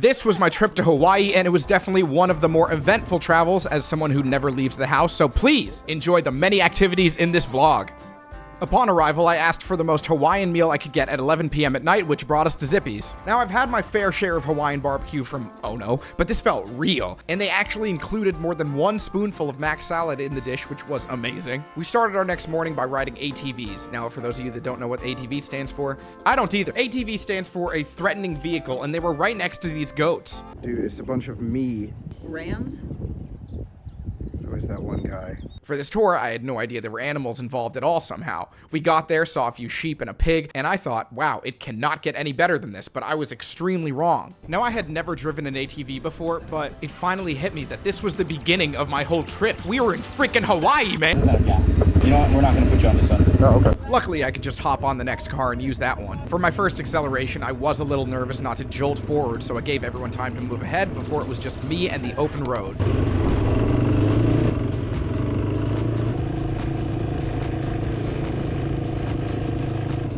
This was my trip to Hawaii, and it was definitely one of the more eventful travels as someone who never leaves the house, so please enjoy the many activities in this vlog. Upon arrival, I asked for the most Hawaiian meal I could get at 11 p.m. at night, which brought us to Zippy's. Now, I've had my fair share of Hawaiian barbecue from Oh No, but this felt real, and they actually included more than 1 spoonful of mac salad in the dish, which was amazing. We started our next morning by riding ATVs. Now, for those of you that don't know what ATV stands for, I don't either. ATV stands for a threatening vehicle, and they were right next to these goats. Dude, it's a bunch of me. Rams? Where's that one guy? For this tour, I had no idea there were animals involved at all somehow. We got there, saw a few sheep and a pig, and I thought, wow, it cannot get any better than this, but I was extremely wrong. Now, I had never driven an ATV before, but it finally hit me that this was the beginning of my whole trip. We were in freaking Hawaii, man. You know what? We're not gonna put you on this one. Oh, okay. Luckily, I could just hop on the next car and use that one. For my first acceleration, I was a little nervous not to jolt forward, so I gave everyone time to move ahead before it was just me and the open road.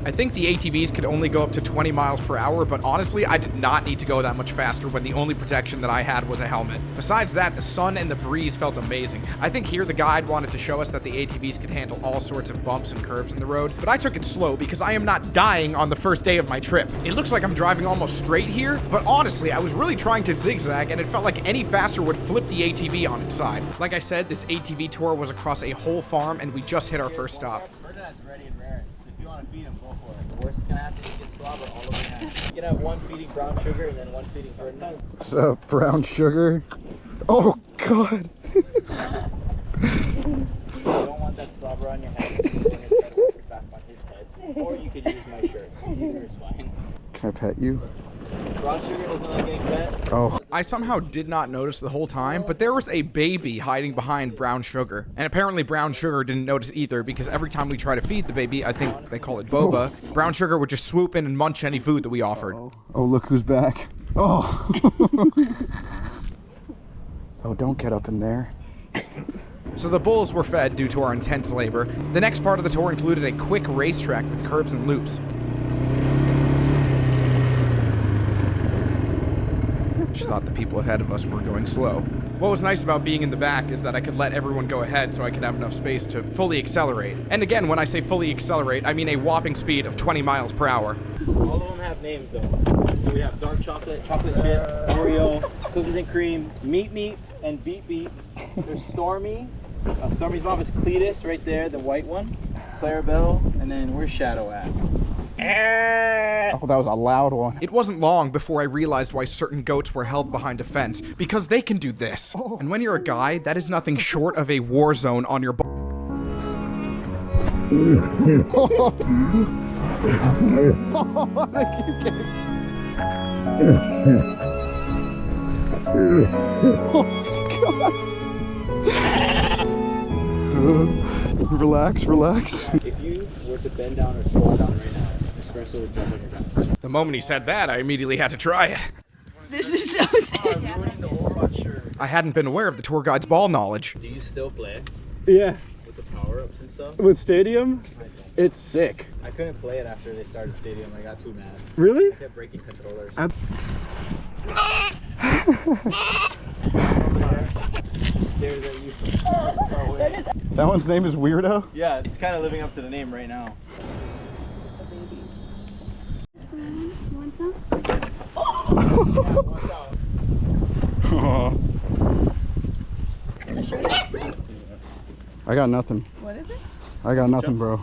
I think the ATVs could only go up to 20 miles per hour, but honestly, I did not need to go that much faster when the only protection that I had was a helmet. Besides that, the sun and the breeze felt amazing. I think here the guide wanted to show us that the ATVs could handle all sorts of bumps and curves in the road, but I took it slow because I am not dying on the first day of my trip. It looks like I'm driving almost straight here, but honestly, I was really trying to zigzag, and it felt like any faster would flip the ATV on its side. Like I said, this ATV tour was across a whole farm, and we just hit our first stop. Ready and raring. So if you want to feed him, go for it. The worst is gonna have to get slobber all over your hands. You can have 1 feeding brown sugar and then 1 feeding bird. What's up, brown sugar? Oh God! You don't want that slobber on your head, so you go ahead and try to work it back on his head. Or you could use my shirt. Either is fine. Can I pet you? Brown sugar doesn't like getting pet. Oh. I somehow did not notice the whole time, but there was a baby hiding behind brown sugar. And apparently brown sugar didn't notice either, because every time we try to feed the baby, I think they call it boba, brown sugar would just swoop in and munch any food that we offered. Oh, look who's back. Oh. Oh, don't get up in there. So the bulls were fed due to our intense labor. The next part of the tour included a quick racetrack with curves and loops. She thought the people ahead of us were going slow. What was nice about being in the back is that I could let everyone go ahead so I could have enough space to fully accelerate. And again, when I say fully accelerate, I mean a whopping speed of 20 miles per hour. All of them have names though. So we have dark chocolate, chocolate chip, Oreo, cookies and cream, meat, and beep. There's Stormy. Stormy's mom is Cletus right there, the white one. Clarabelle, and then where's Shadow at? Oh, that was a loud one. It wasn't long before I realized why certain goats were held behind a fence, because they can do this. Oh. And when you're a guy, that is nothing short of a war zone on your Relax. If you were to bend down or squat down right now, espresso would jump on your back. The moment he said that, I immediately had to try it. This is so sick. I hadn't been aware of the tour guide's ball knowledge. Do you still play? Yeah. With the power-ups and stuff? With Stadium? It's sick. I couldn't play it after they started Stadium. I got too mad. Really? I kept breaking controllers. Stares at you from far away. That one's name is Weirdo? Yeah, it's kind of living up to the name right now. I got nothing. What is it? I got nothing, bro.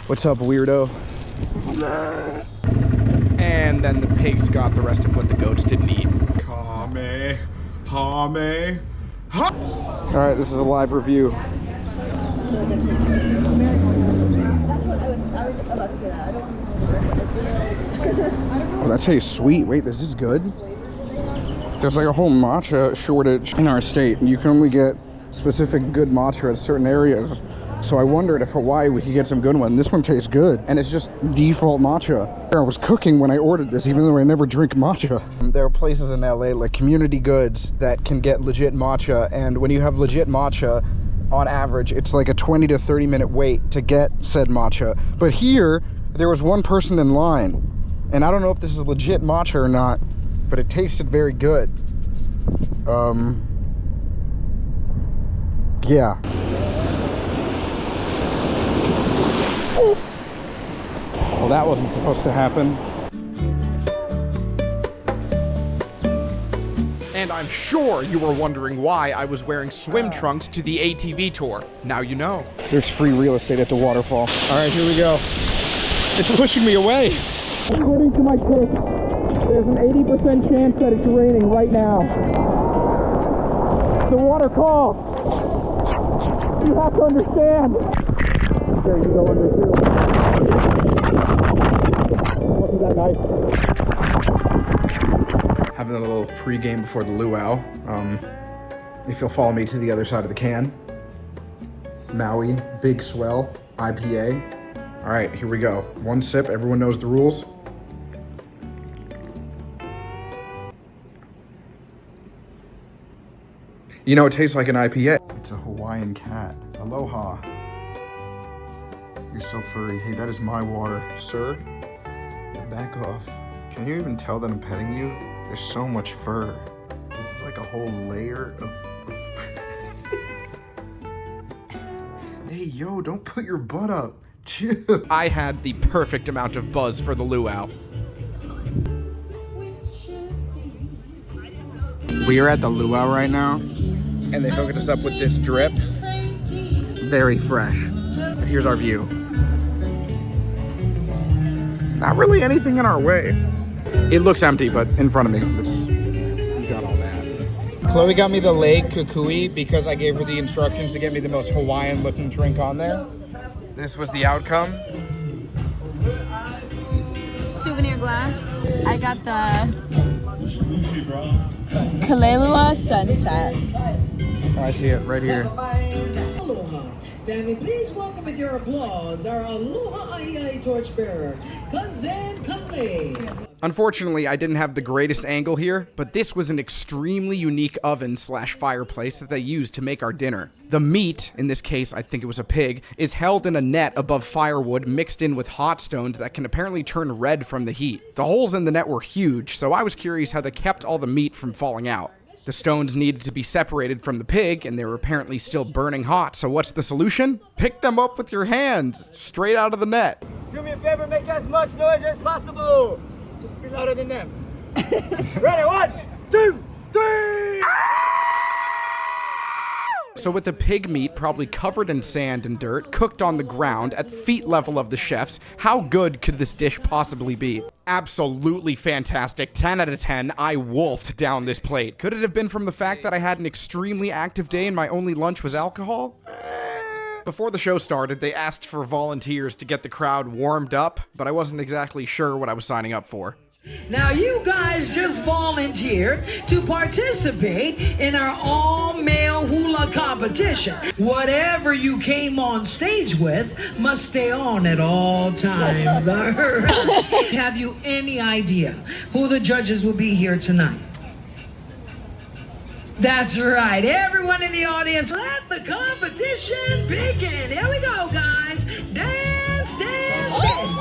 What's up, weirdo? And then the pigs got the rest of what the goats didn't eat. Alright, this is a live review. Oh, that tastes sweet. Wait, this is good? There's like a whole matcha shortage in our state. You can only get specific good matcha at certain areas. So I wondered if Hawaii we could get some good one. This one tastes good, and it's just default matcha. I was cooking when I ordered this, even though I never drink matcha. There are places in LA like Community Goods that can get legit matcha, and when you have legit matcha, on average, it's like a 20 to 30 minute wait to get said matcha. But here, there was one person in line. And I don't know if this is legit matcha or not, but it tasted very good. Yeah. Well, that wasn't supposed to happen. And I'm sure you were wondering why I was wearing swim trunks to the ATV tour. Now you know. There's free real estate at the waterfall. All right, here we go. It's pushing me away. According to my tips, there's an 80% chance that it's raining right now. The water calls. You have to understand. There you go under too. Wasn't that nice? Having a little pre-game before the luau. If you'll follow me to the other side of the can. Maui, big swell, IPA. All right, here we go. One sip, everyone knows the rules. You know, it tastes like an IPA. It's a Hawaiian cat. Aloha. You're so furry. Hey, that is my water, sir. Yeah, back off. Can you even tell that I'm petting you? There's so much fur. This is like a whole layer of Hey, yo, don't put your butt up. Chill. I had the perfect amount of buzz for the luau. We are at the luau right now, and they hooked us up with this drip. Very fresh. Here's our view. Not really anything in our way. It looks empty, but in front of me, we got all that. Chloe got me the Lake Kukui because I gave her the instructions to get me the most Hawaiian looking drink on there. This was the outcome. Souvenir glass. I got the Kalelua Sunset. Oh, I see it right here. Aloha. Family, please welcome with your applause our Aloha Ai torchbearer, Cousin Kale. Unfortunately, I didn't have the greatest angle here, but this was an extremely unique oven slash fireplace that they used to make our dinner. The meat, in this case I think it was a pig, is held in a net above firewood mixed in with hot stones that can apparently turn red from the heat. The holes in the net were huge, so I was curious how they kept all the meat from falling out. The stones needed to be separated from the pig, and they were apparently still burning hot, so what's the solution? Pick them up with your hands, straight out of the net. Do me a favor, make as much noise as possible. Just be louder than them. Ready, 1, 2, 3! So with the pig meat probably covered in sand and dirt, cooked on the ground at feet level of the chefs, how good could this dish possibly be? Absolutely fantastic. 10 out of 10. I wolfed down this plate. Could it have been from the fact that I had an extremely active day and my only lunch was alcohol? Before the show started, they asked for volunteers to get the crowd warmed up, but I wasn't exactly sure what I was signing up for. Now you guys just volunteered to participate in our all-male hula competition. Whatever you came on stage with must stay on at all times. All right. Have you any idea who the judges will be here tonight? That's right. Everyone in the audience, let the competition begin. Here we go, guys. Dance, dance, dance.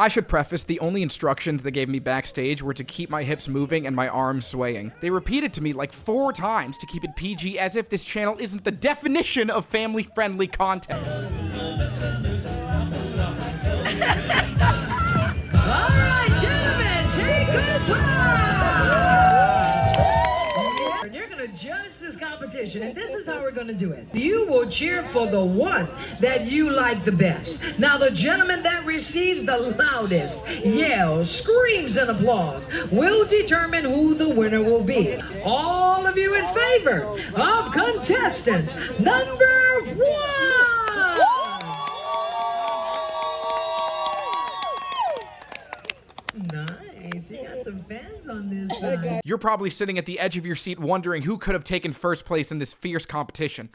I should preface, the only instructions they gave me backstage were to keep my hips moving and my arms swaying. They repeated to me like 4 times to keep it PG, as if this channel isn't the definition of family-friendly content. All right, gentlemen, take good part. You're going to judge this competition, and this is how we're going to do it. You will cheer for the one that you like the best. Now, the gentleman that receives the loudest yells, screams, and applause will determine who the winner will be. All of you in favor of contestant number 1. Nice. You got some fans on this side. You're probably sitting at the edge of your seat wondering who could have taken first place in this fierce competition.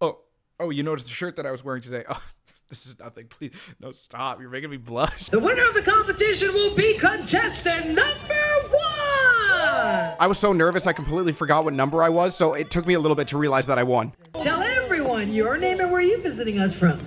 Oh, you noticed the shirt that I was wearing today. Oh, this is nothing. Please, no, stop. You're making me blush. The winner of the competition will be contestant number 1. I was so nervous I completely forgot what number I was, so it took me a little bit to realize that I won. Tell everyone your name and where are you visiting us from?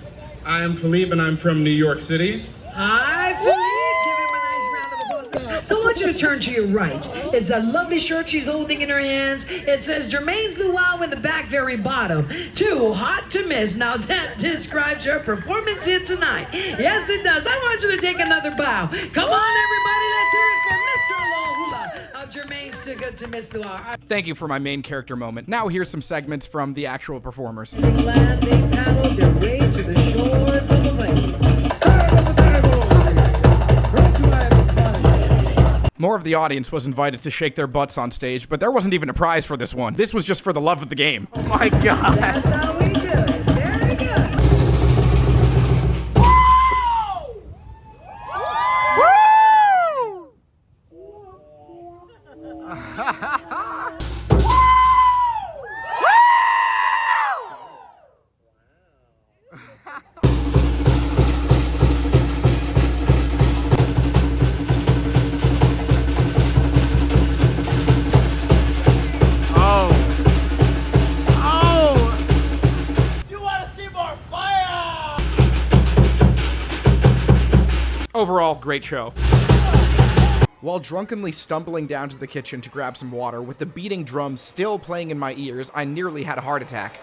I am Philippe and I'm from New York City. Hi, Philippe. Give him a nice round of applause. So I want you to turn to your right. It's a lovely shirt she's holding in her hands. It says Germaine Luau in the back very bottom. Too hot to miss. Now that describes your performance here tonight. Yes, it does. I want you to take another bow. Come on, everybody. Let's hear it for Mr. Aloha of Germaine to Miss Luau. Thank you for my main character moment. Now here's some segments from the actual performers. Glad they paddled their way to the shores of Hawaii. More of the audience was invited to shake their butts on stage, but there wasn't even a prize for this one. This was just for the love of the game. Oh my God. That's how we do it. Very good. Overall, great show. While drunkenly stumbling down to the kitchen to grab some water, with the beating drums still playing in my ears, I nearly had a heart attack.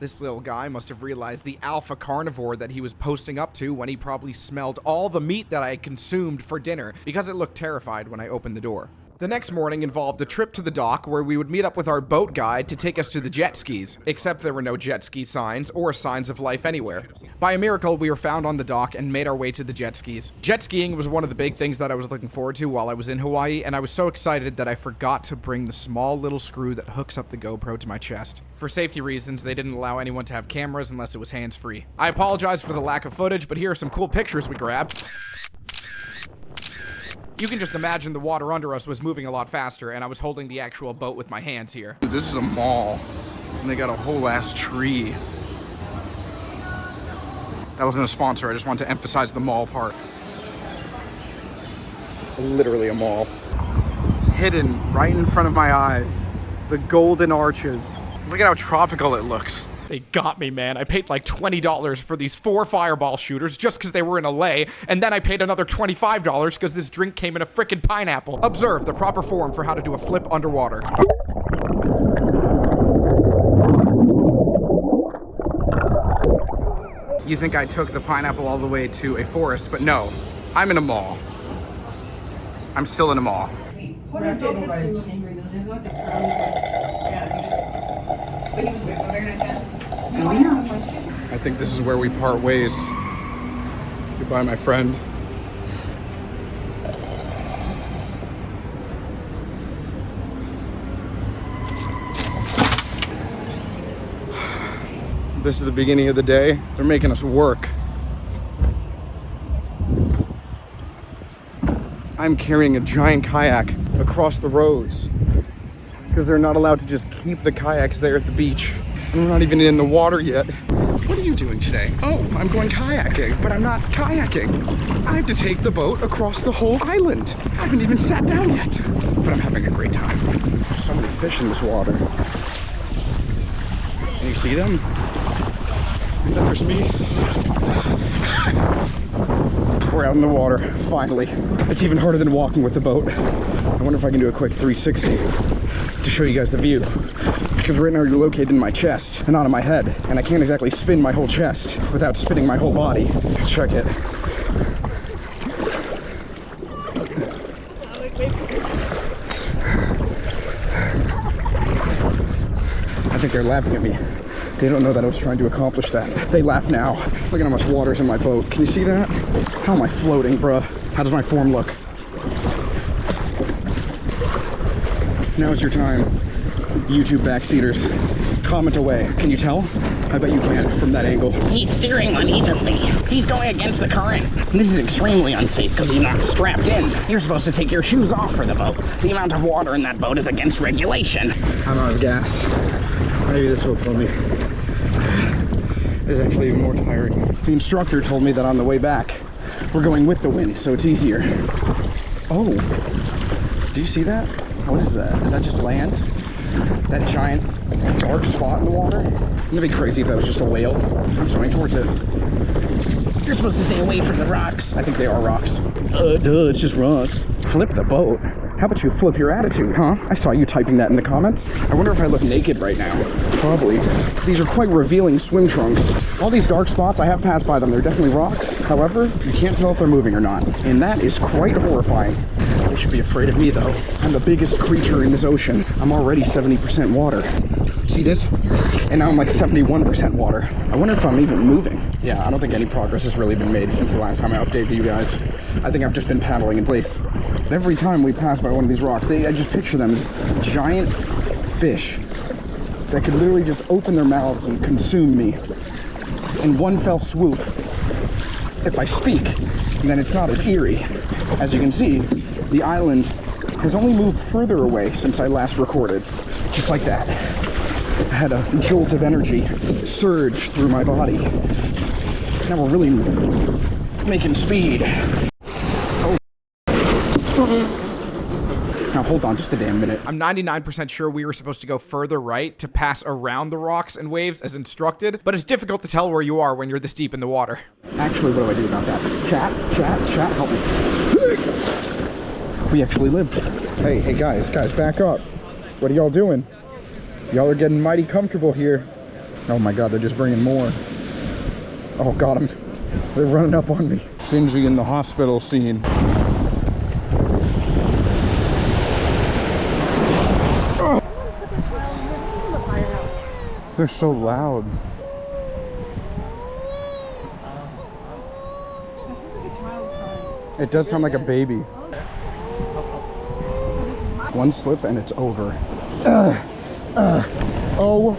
This little guy must have realized the alpha carnivore that he was posting up to when he probably smelled all the meat that I had consumed for dinner, because it looked terrified when I opened the door. The next morning involved a trip to the dock where we would meet up with our boat guide to take us to the jet skis, except there were no jet ski signs or signs of life anywhere. By a miracle, we were found on the dock and made our way to the jet skis. Jet skiing was one of the big things that I was looking forward to while I was in Hawaii, and I was so excited that I forgot to bring the small little screw that hooks up the GoPro to my chest. For safety reasons, they didn't allow anyone to have cameras unless it was hands-free. I apologize for the lack of footage, but here are some cool pictures we grabbed. You can just imagine the water under us was moving a lot faster, and I was holding the actual boat with my hands here. Dude, this is a mall, and they got a whole ass tree. That wasn't a sponsor, I just wanted to emphasize the mall part. Literally a mall. Hidden right in front of my eyes, the golden arches. Look at how tropical it looks. They got me, man. I paid like $20 for these 4 fireball shooters just because they were in a lei, and then I paid another $25 because this drink came in a frickin' pineapple. Observe the proper form for how to do a flip underwater. You think I took the pineapple all the way to a forest, but no, I'm in a mall. I'm still in a mall. I think this is where we part ways. Goodbye, my friend. This is the beginning of the day. They're making us work. I'm carrying a giant kayak across the roads because they're not allowed to just keep the kayaks there at the beach. And we're not even in the water yet. What are you doing today? Oh, I'm going kayaking, but I'm not kayaking. I have to take the boat across the whole island. I haven't even sat down yet, but I'm having a great time. There's so many fish in this water. Can you see them? And then there's me. We're out in the water, finally. It's even harder than walking with the boat. I wonder if I can do a quick 360 to show you guys the view. Because right now you're located in my chest and not in my head. And I can't exactly spin my whole chest without spinning my whole body. Check it. I think they're laughing at me. They don't know that I was trying to accomplish that. They laugh now. Look at how much water's in my boat. Can you see that? How am I floating, bruh? How does my form look? Now's your time, YouTube backseaters. Comment away. Can you tell? I bet you can from that angle. He's steering unevenly. He's going against the current. This is extremely unsafe because you're not strapped in. You're supposed to take your shoes off for the boat. The amount of water in that boat is against regulation. I'm out of gas. Maybe this will kill me. This is actually even more tiring. The instructor told me that on the way back, we're going with the wind, so it's easier. Oh, Do you see that? What is that? Is that just land? That giant dark spot in the water? Wouldn't it be crazy if that was just a whale? I'm swimming towards it. You're supposed to stay away from the rocks. I think they are rocks. Duh, it's just rocks. Flip the boat. How about you flip your attitude, huh? I saw you typing that in the comments. I wonder if I look naked right now. Probably. These are quite revealing swim trunks. All these dark spots, I have passed by them. They're definitely rocks. However, you can't tell if they're moving or not. And that is quite horrifying. They should be afraid of me though. I'm the biggest creature in this ocean. I'm already 70% water. See this? And now I'm like 71% water. I wonder if I'm even moving. Yeah, I don't think any progress has really been made since the last time I updated you guys. I think I've just been paddling in place. Every time we pass by one of these rocks, I just picture them as giant fish that could literally just open their mouths and consume me in one fell swoop. If I speak, then it's not as eerie. As you can see, the island has only moved further away since I last recorded. Just like that. I had a jolt of energy surge through my body. Now we're really making speed. Oh. Now hold on just a damn minute. I'm 99% sure we were supposed to go further right to pass around the rocks and waves as instructed, but it's difficult to tell where you are when you're this deep in the water. Actually, what do I do about that? Chat, help me. We actually lived. Hey guys, back up. What are y'all doing? Y'all are getting mighty comfortable here. Oh my God, they're just bringing more. Oh, got him. They're running up on me. Shinji in the hospital scene. Oh. They're so loud. It does sound like a baby. One slip and it's over. Oh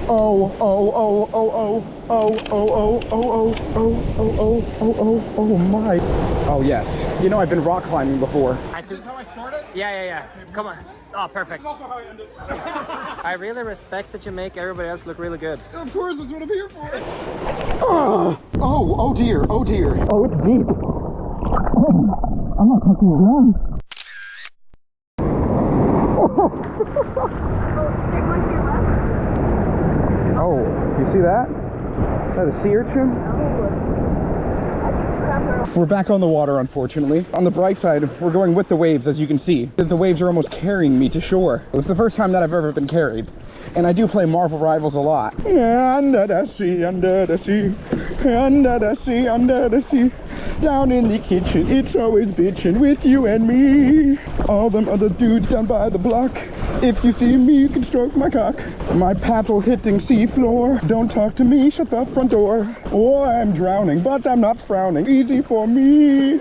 my. Oh yes. You know, I've been rock climbing before. Is this how I start it? Yeah. Come on. Oh, perfect. I really respect that you make everybody else look really good. Of course, that's what I'm here for. Oh dear. Oh, it's deep. I'm not touching the ground. Oh, you see that? Is that a sea urchin? We're back on the water, unfortunately. On the bright side, we're going with the waves, as you can see. The waves are almost carrying me to shore. It's the first time that I've ever been carried. And I do play Marvel Rivals a lot. Under the sea, under the sea, under the sea, under the sea. Down in the kitchen, it's always bitching with you and me. All them other dudes down by the block. If you see me, you can stroke my cock. My paddle hitting sea floor. Don't talk to me, shut the front door. Oh, I'm drowning, but I'm not frowning. Easy for me.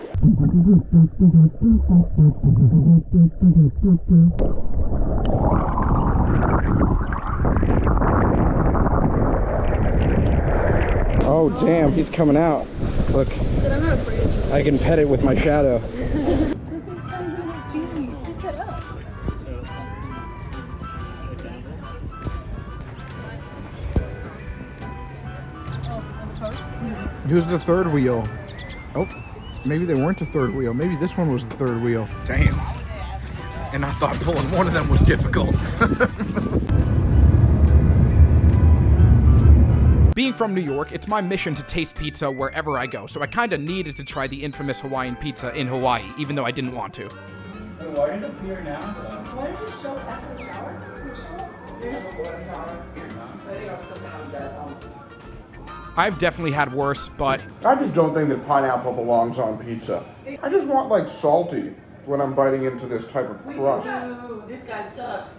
Oh damn, he's coming out. Look, I can pet it with my shadow. Who's the third wheel? Oh, maybe they weren't the third wheel. Maybe this one was the third wheel. Damn. And I thought pulling one of them was difficult. Being from New York, it's my mission to taste pizza wherever I go, so I kinda needed to try the infamous Hawaiian pizza in Hawaii, even though I didn't want to. Why did it appear now? Why did you show after the shower? I've definitely had worse, but I just don't think that pineapple belongs on pizza. I just want like salty when I'm biting into this type of crust. Ooh, this guy sucks.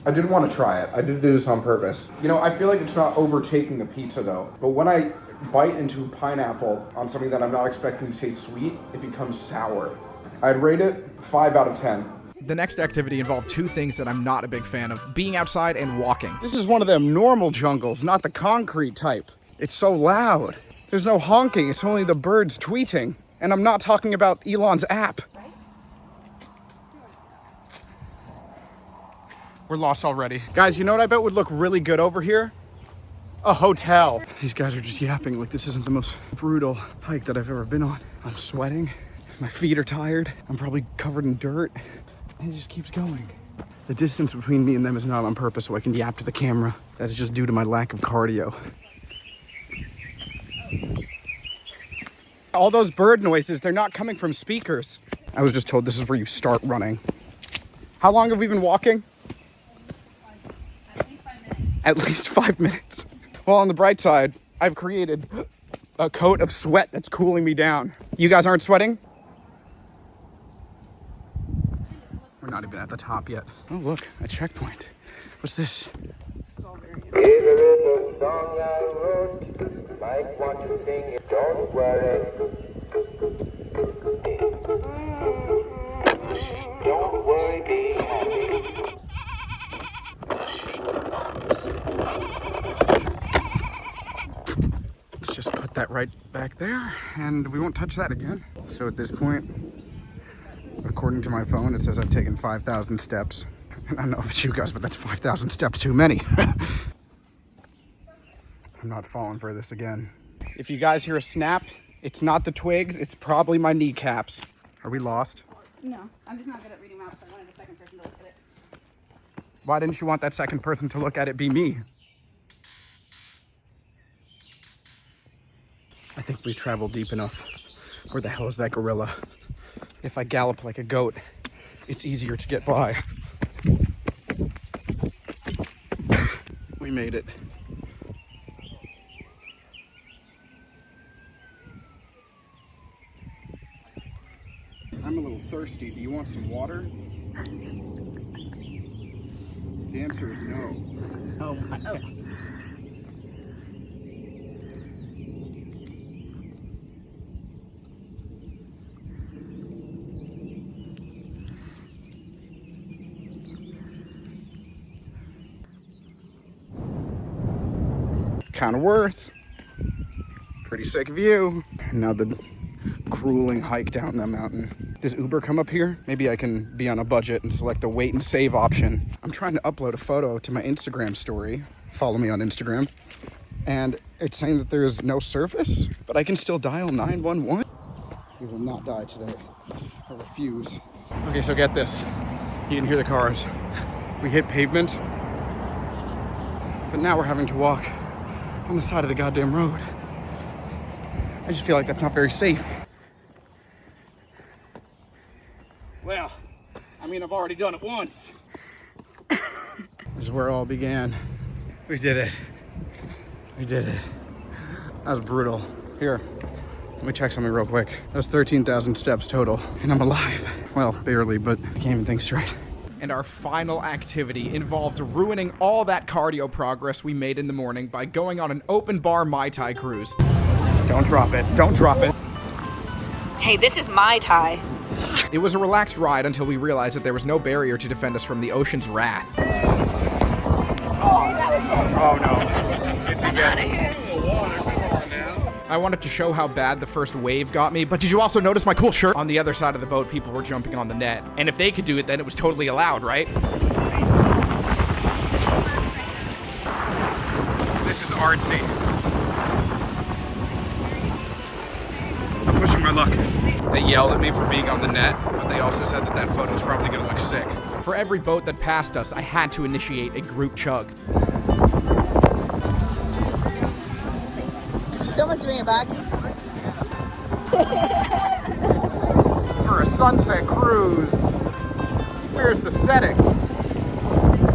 I did want to try it. I did do this on purpose. You know, I feel like it's not overtaking the pizza though. But when I bite into pineapple on something that I'm not expecting to taste sweet, it becomes sour. I'd rate it 5 out of 10. the next activity involved two things that I'm not a big fan of: being outside and walking. This is one of them normal jungles, not the concrete type. It's so loud. There's no honking, it's only the birds tweeting. And I'm not talking about Elon's app. We're lost already. Guys, you know what I bet would look really good over here? A hotel. These guys are just yapping like this isn't the most brutal hike that I've ever been on. I'm sweating, my feet are tired, I'm probably covered in dirt. And it just keeps going. The distance between me and them is not on purpose so I can yap to the camera. That's just due to my lack of cardio. All those bird noises, they're not coming from speakers. I was just told this is where you start running. How long have we been walking? At least 5 minutes. Well, on the bright side, I've created a coat of sweat that's cooling me down. You guys aren't sweating? We're not even at the top yet. Oh, look, a checkpoint. What's this? This is all very interesting. Don't worry. Don't worry, be happy. Let's just put that right back there, and we won't touch that again. So at this point, according to my phone, it says I've taken 5,000 steps. And I don't know about you guys, but that's 5,000 steps too many. I'm not falling for this again. If you guys hear a snap, it's not the twigs, it's probably my kneecaps. Are we lost? No, I'm just not good at reading maps. I wanted a second person to look at it. Why didn't you want that second person to look at it be me? I think we traveled deep enough. Where the hell is that gorilla? If I gallop like a goat, it's easier to get by. We made it. I'm a little thirsty. Do you want some water? The answer is no. Oh my God. Kind of worth. Pretty sick view. Now the grueling hike down the mountain. Does Uber come up here? Maybe I can be on a budget and select the wait and save option. I'm trying to upload a photo to my Instagram story. Follow me on Instagram. And it's saying that there's no service, but I can still dial 911. We will not die today. I refuse. Okay, so get this. You can hear the cars. We hit pavement, but now we're having to walk on the side of the goddamn road. I just feel like that's not very safe. Well, I mean, I've already done it once. This is where it all began. We did it. We did it. That was brutal. Here, let me check something real quick. That's 13,000 steps total, and I'm alive. Well, barely, but I can't even think straight. And our final activity involved ruining all that cardio progress we made in the morning by going on an open bar Mai Tai cruise. Don't drop it. Don't drop it. Hey, this is Mai Tai. It was a relaxed ride until we realized that there was no barrier to defend us from the ocean's wrath. Oh no. It begins. I wanted to show how bad the first wave got me, but did you also notice my cool shirt? On the other side of the boat, people were jumping on the net. And if they could do it, then it was totally allowed, right? This is artsy. I'm pushing my luck. They yelled at me for being on the net, but they also said that that photo is probably gonna look sick. For every boat that passed us, I had to initiate a group chug. Someone's doing it back. For a sunset cruise. Where's the setting?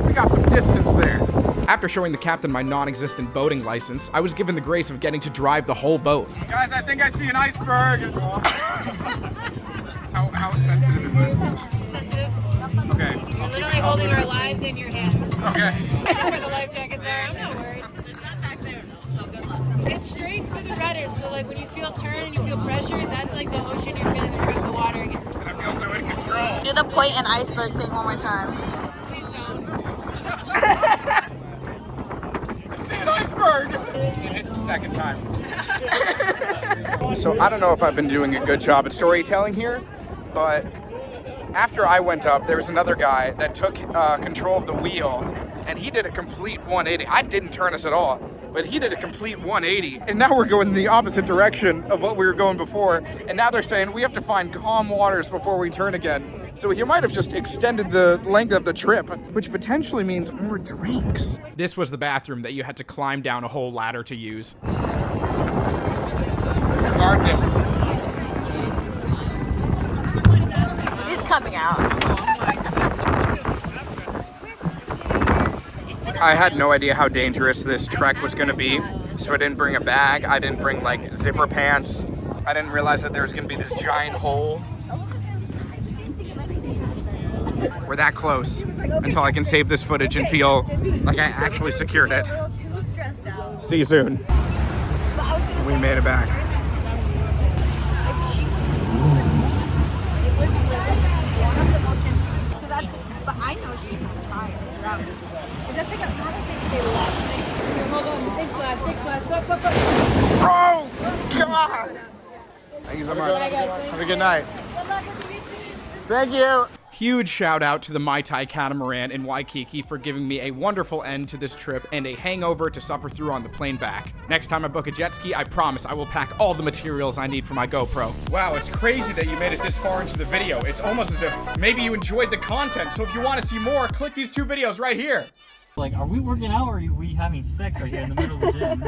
We got some distance there. After showing the captain my non-existent boating license, I was given the grace of getting to drive the whole boat. Guys, I think I see an iceberg. How sensitive is this? Sensitive. Okay. You're literally holding our lives in your hands. Okay. I know where the life jackets are. I'm not worried. There's none back there, so good luck. It's straight to the rudder, so like when you feel turn and you feel pressure, that's like the ocean. You're feeling the water again. And I feel so in control. Do the point and iceberg thing one more time. Please don't. I see an iceberg. It hits the second time. So I don't know if I've been doing a good job at storytelling here, but after I went up, there was another guy that took control of the wheel, and he did a complete 180. I didn't turn us at all, but he did a complete 180. And now we're going in the opposite direction of what we were going before, and now they're saying we have to find calm waters before we turn again. So he might have just extended the length of the trip, which potentially means more drinks. This was the bathroom that you had to climb down a whole ladder to use. Regardless. He's coming out. I had no idea how dangerous this trek was gonna be, so I didn't bring a bag. I didn't bring like zipper pants. I didn't realize that there was gonna be this giant hole. We're that close until I can save this footage and feel like I actually secured it. See you soon. We made it back. So that's, but I know she's fine. It's around. It does take a lot of take a lot. Hold on, big splash, go. Oh, God! Thank you so much. Have a good night. Good luck with the meeting. Thank you. Huge shout out to the Mai Tai Catamaran in Waikiki for giving me a wonderful end to this trip and a hangover to suffer through on the plane back. Next time I book a jet ski, I promise I will pack all the materials I need for my GoPro. Wow, it's crazy that you made it this far into the video. It's almost as if maybe you enjoyed the content, so if you want to see more, click these 2 videos right here. Like, are we working out or are we having sex right here in the middle of the gym?